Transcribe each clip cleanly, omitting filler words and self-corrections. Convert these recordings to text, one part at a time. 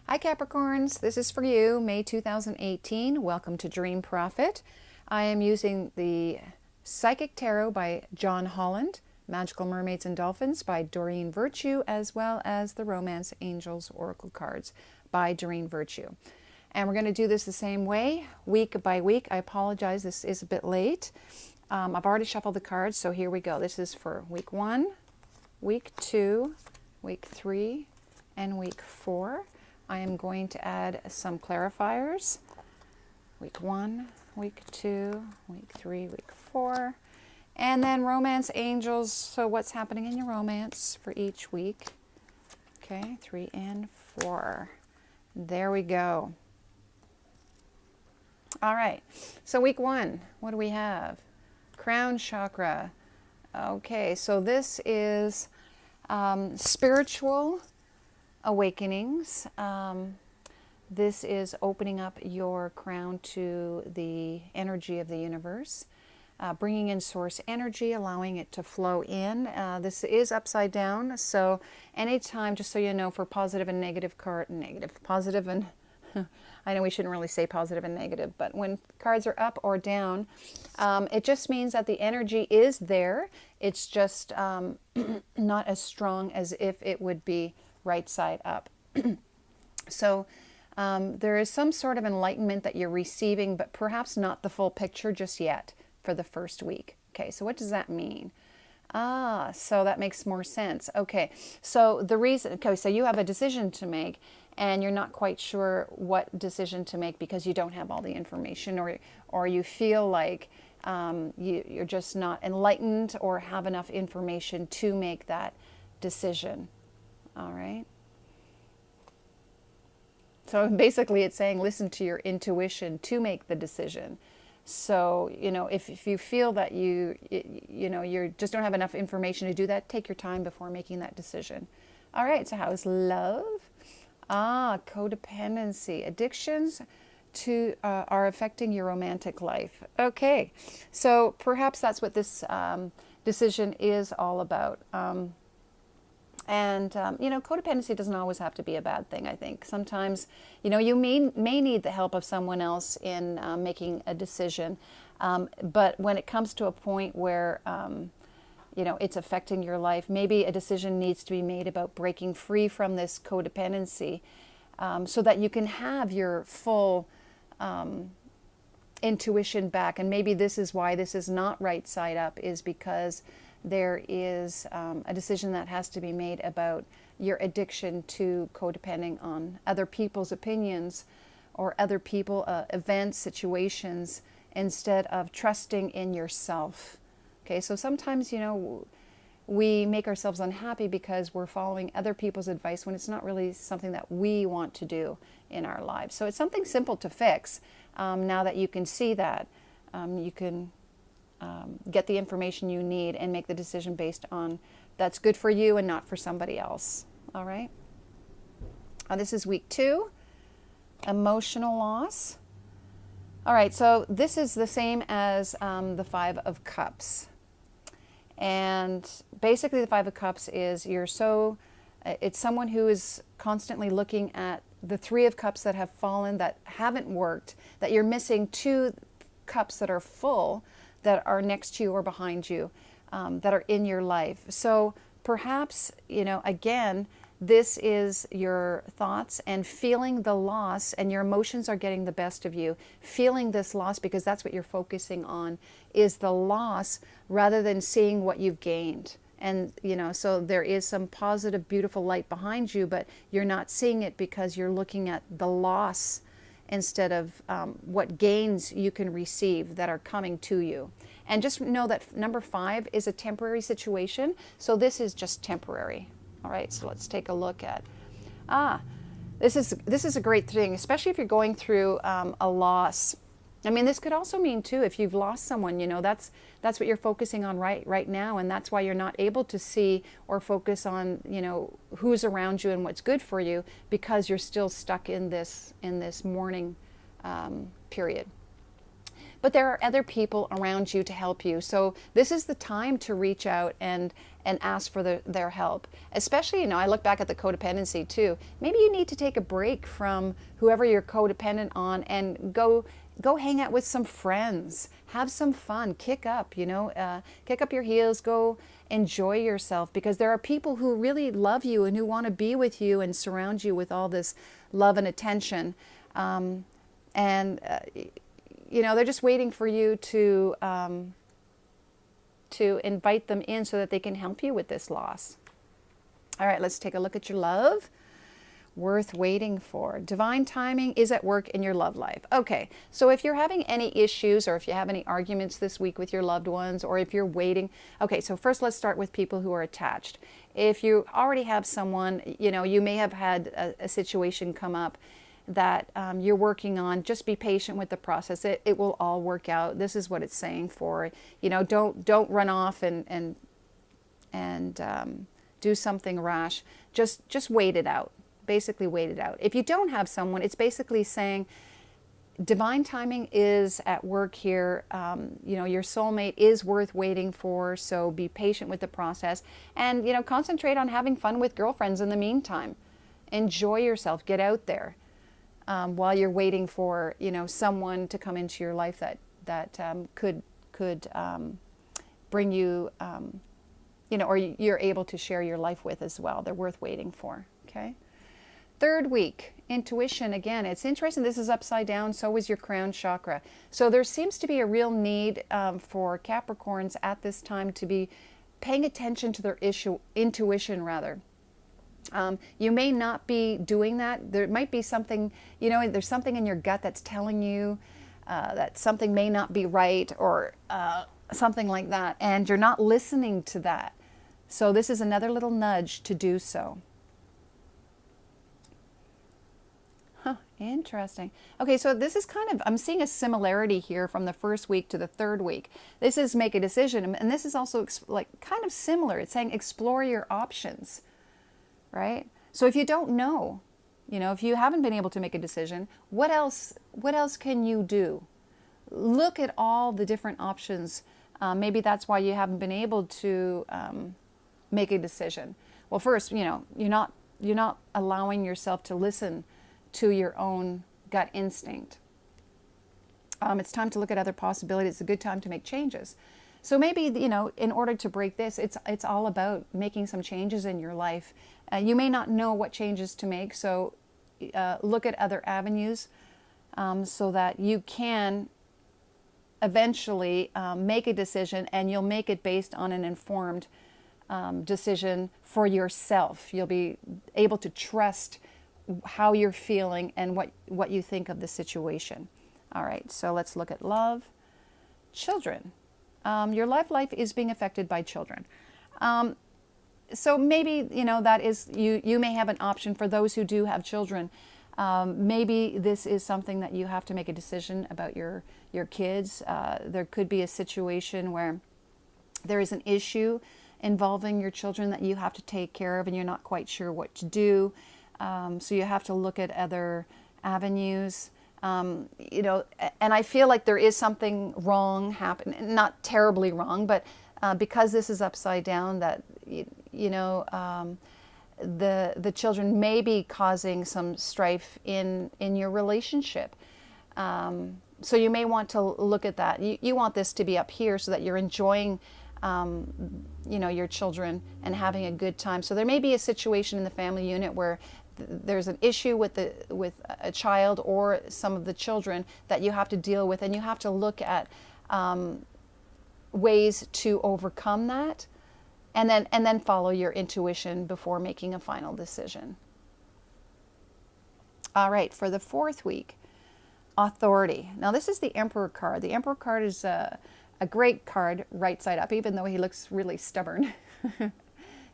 Hi Capricorns, this is for you, May 2018. Welcome to Dream Prophet. I am using the Psychic Tarot by John Holland, Magical Mermaids and Dolphins by Doreen Virtue, as well as the Romance Angels Oracle cards by Doreen Virtue. And we're going to do this the same way, week by week. I apologize, this is a bit late. I've already shuffled the cards, so here we go. This is for week 1, week 2, week 3, and week 4. I am going to add some clarifiers. Week 1, week 2, week 3, week 4. And then Romance Angels, so what's happening in your romance for each week. Okay, 3 and 4. There we go. All right, so week 1, what do we have? Crown chakra. Okay, so this is spiritual awakenings. This is opening up your crown to the energy of the universe, bringing in source energy, allowing it to flow in. This is upside down, so anytime, just so you know, for positive and negative positive and I know we shouldn't really say positive and negative, but when cards are up or down, it just means that the energy is there. It's just not as strong as if it would be right side up. So there is some sort of enlightenment that you're receiving, but perhaps not the full picture just yet for the first week. Okay, so what does that mean? So that makes more sense. Okay, so the reason, okay, so you have a decision to make and you're not quite sure what decision to make because you don't have all the information, or you feel like you're just not enlightened or have enough information to make that decision. All right. So basically it's saying listen to your intuition to make the decision. So, you know, if you feel that you just don't have enough information to do that, take your time before making that decision. All right, so how's love? Codependency. Addictions are affecting your romantic life. Okay, so perhaps that's what this decision is all about. Codependency doesn't always have to be a bad thing, I think. Sometimes, you may need the help of someone else in making a decision. But when it comes to a point where, it's affecting your life, maybe a decision needs to be made about breaking free from this codependency so that you can have your full intuition back. And maybe this is why this is not right side up, is because there is a decision that has to be made about your addiction to codepending on other people's opinions or other people, events, situations, instead of trusting in yourself. Okay, so sometimes, we make ourselves unhappy because we're following other people's advice when it's not really something that we want to do in our lives. So it's something simple to fix. Now that you can see that, you can get the information you need and make the decision based on that's good for you and not for somebody else. All right. This is week 2, emotional loss. All right, so this is the same as the 5 of Cups. And basically the 5 of Cups is it's someone who is constantly looking at the 3 of Cups that have fallen, that haven't worked, that you're missing 2 cups that are full, that are next to you or behind you, that are in your life. So perhaps, again, this is your thoughts and feeling the loss, and your emotions are getting the best of you. Feeling this loss, because that's what you're focusing on, is the loss rather than seeing what you've gained. And, so there is some positive, beautiful light behind you, but you're not seeing it because you're looking at the loss instead of what gains you can receive that are coming to you. And just know that number 5 is a temporary situation, so this is just temporary. All right, so let's take a look at, this is a great thing, especially if you're going through a loss. I mean, this could also mean too, if you've lost someone, that's what you're focusing on right now, and that's why you're not able to see or focus on, who's around you and what's good for you, because you're still stuck in this mourning period. But there are other people around you to help you. So this is the time to reach out and and ask for their help. Especially, I look back at the codependency too. Maybe you need to take a break from whoever you're codependent on and go hang out with some friends, have some fun, kick up your heels, go enjoy yourself, because there are people who really love you and who want to be with you and surround you with all this love and attention. They're just waiting for you to invite them in so that they can help you with this loss. All right, let's take a look at your love. Worth waiting for. Divine timing is at work in your love life. Okay, so if you're having any issues, or if you have any arguments this week with your loved ones, or if you're waiting. Okay, so first let's start with people who are attached. If you already have someone, you may have had a situation come up that you're working on. Just be patient with the process. It will all work out. This is what it's saying for, don't run off and do something rash. Just wait it out. Basically wait it out. If you don't have someone, it's basically saying divine timing is at work here. Your soulmate is worth waiting for, so be patient with the process, and concentrate on having fun with girlfriends in the meantime. Enjoy yourself, get out there while you're waiting for someone to come into your life that could bring you or you're able to share your life with as well. They're worth waiting for. Okay. Third week, intuition. Again, it's interesting. This is upside down. So is your crown chakra. So there seems to be a real need for Capricorns at this time to be paying attention to their intuition rather. You may not be doing that. There might be something, there's something in your gut that's telling you that something may not be right, or something like that, and you're not listening to that. So this is another little nudge to do so. Interesting. Okay, so this is I'm seeing a similarity here from the first week to the third week. This is make a decision, and this is also kind of similar. It's saying explore your options, right? So if you don't know, if you haven't been able to make a decision, what else can you do? Look at all the different options. Maybe that's why you haven't been able to make a decision. Well, first, you're not allowing yourself to listen to your own gut instinct. It's time to look at other possibilities. It's a good time to make changes. So maybe, in order to break this, it's all about making some changes in your life. You may not know what changes to make, so look at other avenues so that you can eventually make a decision, and you'll make it based on an informed decision for yourself. You'll be able to trust how you're feeling and what you think of the situation. All right, so let's look at love. Children. Your love life is being affected by children. So maybe, that is, you may have an option for those who do have children. Maybe this is something that you have to make a decision about your kids. There could be a situation where there is an issue involving your children that you have to take care of, and you're not quite sure what to do. So you have to look at other avenues, and I feel like there is something wrong happening, not terribly wrong, but because this is upside down, that, the children may be causing some strife in your relationship. So you may want to look at that. You want this to be up here so that you're enjoying your children and having a good time. So there may be a situation in the family unit where there's an issue with a child or some of the children that you have to deal with, and you have to look at ways to overcome that, and then follow your intuition before making a final decision. All right, for the fourth week, authority. Now this is the Emperor card. The Emperor card is a great card right side up, even though he looks really stubborn.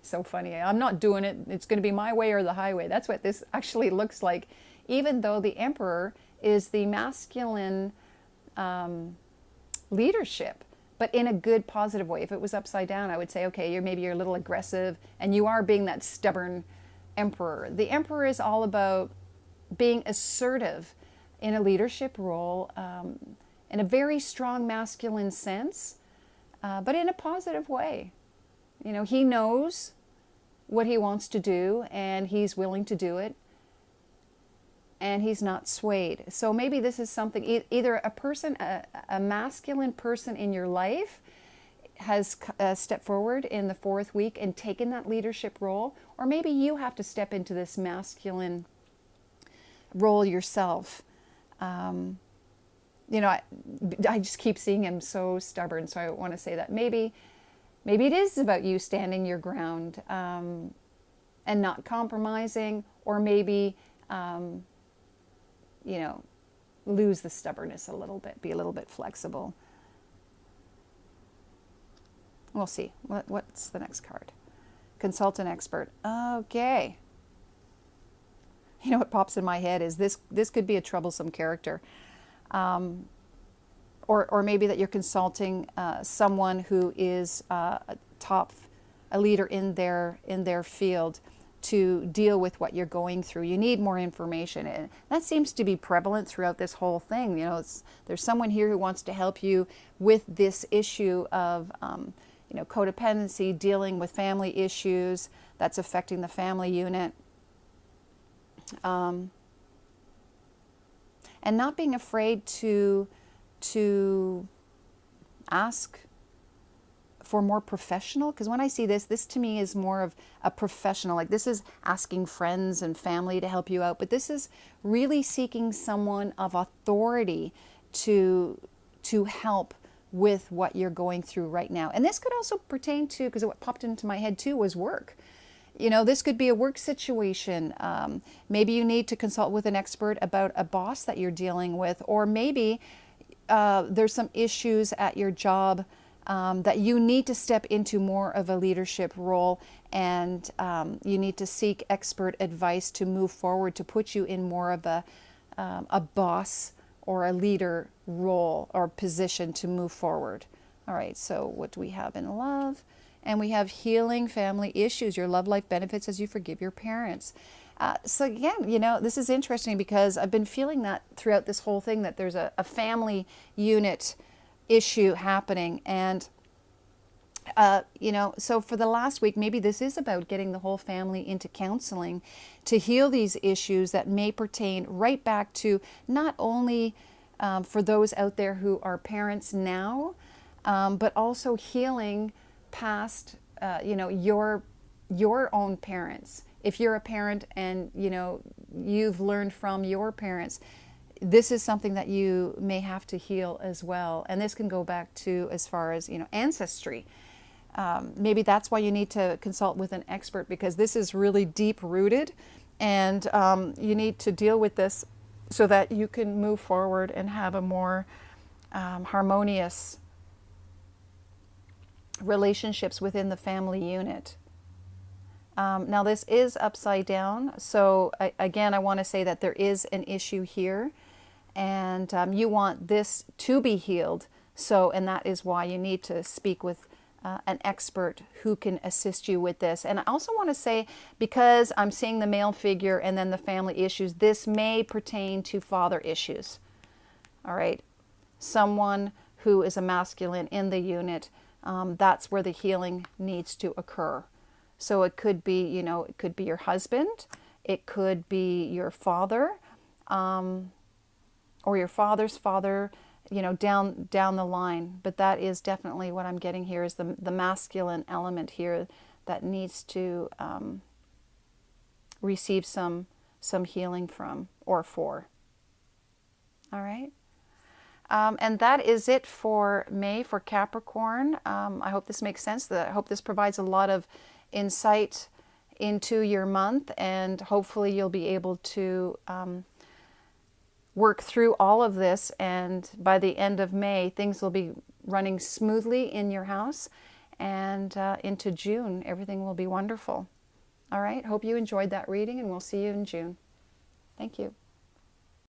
So funny. I'm not doing it. It's going to be my way or the highway. That's what this actually looks like, even though the Emperor is the masculine leadership, but in a good, positive way. If it was upside down, I would say, okay, you're a little aggressive, and you are being that stubborn Emperor. The Emperor is all about being assertive in a leadership role, in a very strong masculine sense, but in a positive way. You know, he knows what he wants to do and he's willing to do it, and he's not swayed. So maybe this is something, either a person, a masculine person in your life has stepped forward in the 4th week and taken that leadership role, or maybe you have to step into this masculine role yourself. You know, I just keep seeing him so stubborn, so I want to say that maybe it is about you standing your ground and not compromising, or maybe, you know, lose the stubbornness a little bit, be a little bit flexible. We'll see. What's the next card? Consult an expert. Okay. You know what pops in my head is this could be a troublesome character. Or maybe that you're consulting someone who is a leader in their field to deal with what you're going through. You need more information, and that seems to be prevalent throughout this whole thing. You know, there's someone here who wants to help you with this issue of you know, codependency, dealing with family issues that's affecting the family unit. And not being afraid to ask for more professional, because when I see this to me is more of a professional, like this is asking friends and family to help you out, but this is really seeking someone of authority to help with what you're going through right now. And this could also pertain to, because what popped into my head too was work. You know, this could be a work situation. Maybe you need to consult with an expert about a boss that you're dealing with, or maybe there's some issues at your job that you need to step into more of a leadership role, and you need to seek expert advice to move forward, to put you in more of a boss or a leader role or position to move forward. All right, so what do we have in love? And we have healing family issues. Your love life benefits as you forgive your parents. So again, you know, this is interesting because I've been feeling that throughout this whole thing, that there's a family unit issue happening. And, you know, so for the last week, maybe this is about getting the whole family into counseling to heal these issues that may pertain right back to not only for those out there who are parents now, but also healing past, you know, your own parents. If you're a parent and, you know, you've learned from your parents, this is something that you may have to heal as well. And this can go back to as far as, you know, ancestry. Maybe that's why you need to consult with an expert, because this is really deep rooted, and you need to deal with this so that you can move forward and have a more harmonious relationships within the family unit. Now this is upside down, so again I want to say that there is an issue here, and you want this to be healed, so, and that is why you need to speak with an expert who can assist you with this. And I also want to say, because I'm seeing the male figure and then the family issues, this may pertain to father issues. All right, someone who is a masculine in the unit, that's where the healing needs to occur. So it could be, you know, it could be your husband, it could be your father, or your father's father, you know, down the line. But that is definitely what I'm getting here, is the masculine element here that needs to receive some healing from or for. All right. And that is it for May for Capricorn. I hope this makes sense. I hope this provides a lot of insight into your month, and hopefully you'll be able to work through all of this, and by the end of May things will be running smoothly in your house, and into June everything will be wonderful. All right, hope you enjoyed that reading, and we'll see you in June. Thank you.